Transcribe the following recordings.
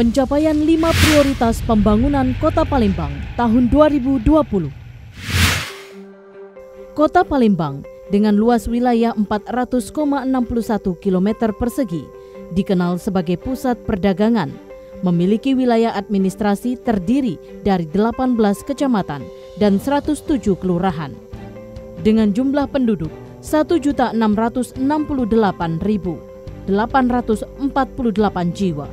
Pencapaian 5 prioritas pembangunan Kota Palembang tahun 2020. Kota Palembang dengan luas wilayah 400,61 km persegi dikenal sebagai pusat perdagangan, memiliki wilayah administrasi terdiri dari 18 kecamatan dan 107 kelurahan. Dengan jumlah penduduk 1.668.848 jiwa.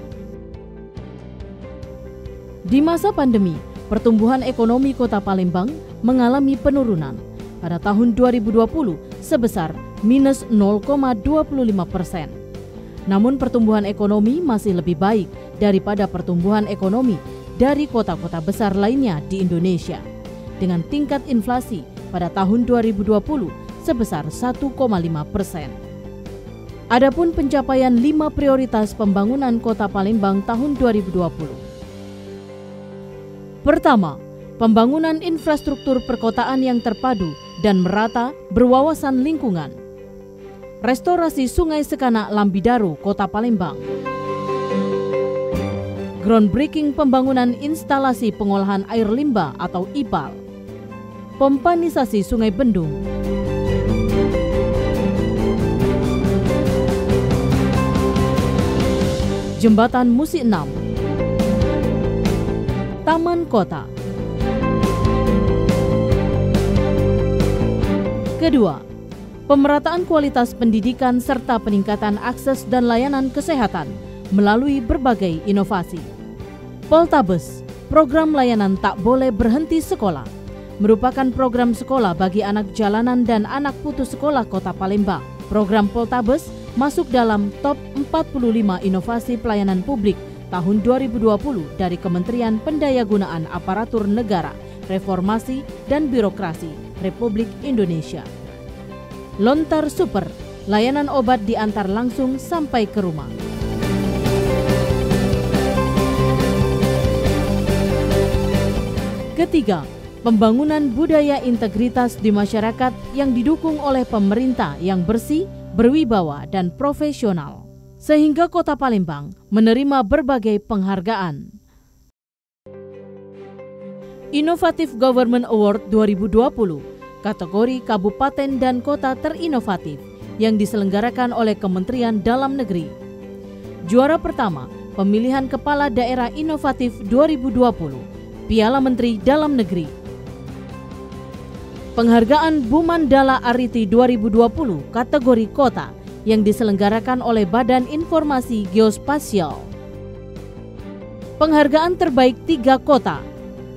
Di masa pandemi, pertumbuhan ekonomi Kota Palembang mengalami penurunan pada tahun 2020 sebesar minus 0,25%. Namun pertumbuhan ekonomi masih lebih baik daripada pertumbuhan ekonomi dari kota-kota besar lainnya di Indonesia, dengan tingkat inflasi pada tahun 2020 sebesar 1,5%. Adapun pencapaian 5 prioritas pembangunan Kota Palembang tahun 2020. Pertama, pembangunan infrastruktur perkotaan yang terpadu dan merata berwawasan lingkungan. Restorasi Sungai Sekanak Lambidaru, Kota Palembang. Groundbreaking pembangunan instalasi pengolahan air limbah atau IPAL. Pompanisasi Sungai Bendung. Jembatan Musi 6. Taman Kota. Kedua, pemerataan kualitas pendidikan serta peningkatan akses dan layanan kesehatan melalui berbagai inovasi. Poltabes, program layanan tak boleh berhenti sekolah, merupakan program sekolah bagi anak jalanan dan anak putus sekolah Kota Palembang. Program Poltabes masuk dalam top 45 inovasi pelayanan publik tahun 2020 dari Kementerian Pendayagunaan Aparatur Negara, Reformasi dan Birokrasi Republik Indonesia. Lontar Super, layanan obat diantar langsung sampai ke rumah. Ketiga, pembangunan budaya integritas di masyarakat yang didukung oleh pemerintah yang bersih, berwibawa dan profesional, sehingga Kota Palembang menerima berbagai penghargaan. Innovative Government Award 2020, kategori Kabupaten dan Kota Terinovatif yang diselenggarakan oleh Kementerian Dalam Negeri. Juara pertama, pemilihan Kepala Daerah Inovatif 2020, Piala Menteri Dalam Negeri. Penghargaan Bumandala Ariti 2020, kategori Kota, yang diselenggarakan oleh Badan Informasi Geospasial. Penghargaan terbaik 3 kota,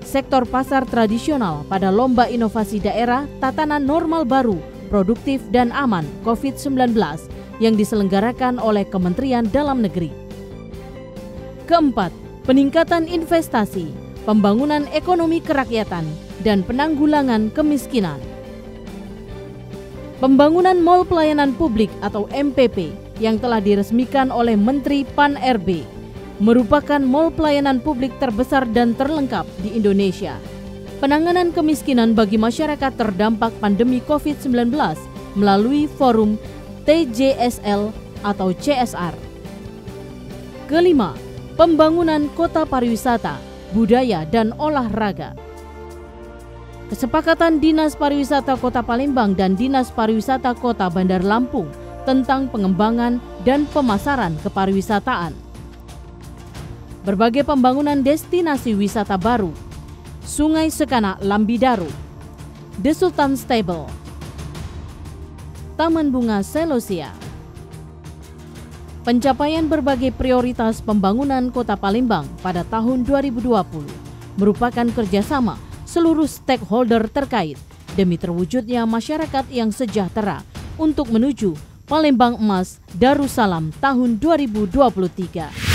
sektor pasar tradisional pada Lomba Inovasi Daerah Tatanan Normal Baru, Produktif dan Aman COVID-19 yang diselenggarakan oleh Kementerian Dalam Negeri. Keempat, peningkatan investasi, pembangunan ekonomi kerakyatan, dan penanggulangan kemiskinan. Pembangunan Mall Pelayanan Publik atau MPP yang telah diresmikan oleh Menteri Pan-RB merupakan mall pelayanan publik terbesar dan terlengkap di Indonesia. Penanganan kemiskinan bagi masyarakat terdampak pandemi COVID-19 melalui forum TJSL atau CSR. Kelima, pembangunan kota pariwisata, budaya dan olahraga. Kesepakatan Dinas Pariwisata Kota Palembang dan Dinas Pariwisata Kota Bandar Lampung tentang pengembangan dan pemasaran kepariwisataan. Berbagai pembangunan destinasi wisata baru, Sungai Sekanak Lambidaru, The Sultan Stable, Taman Bunga Selosia. Pencapaian berbagai prioritas pembangunan Kota Palembang pada tahun 2020 merupakan kerjasama seluruh stakeholder terkait demi terwujudnya masyarakat yang sejahtera untuk menuju Palembang Emas Darussalam tahun 2023.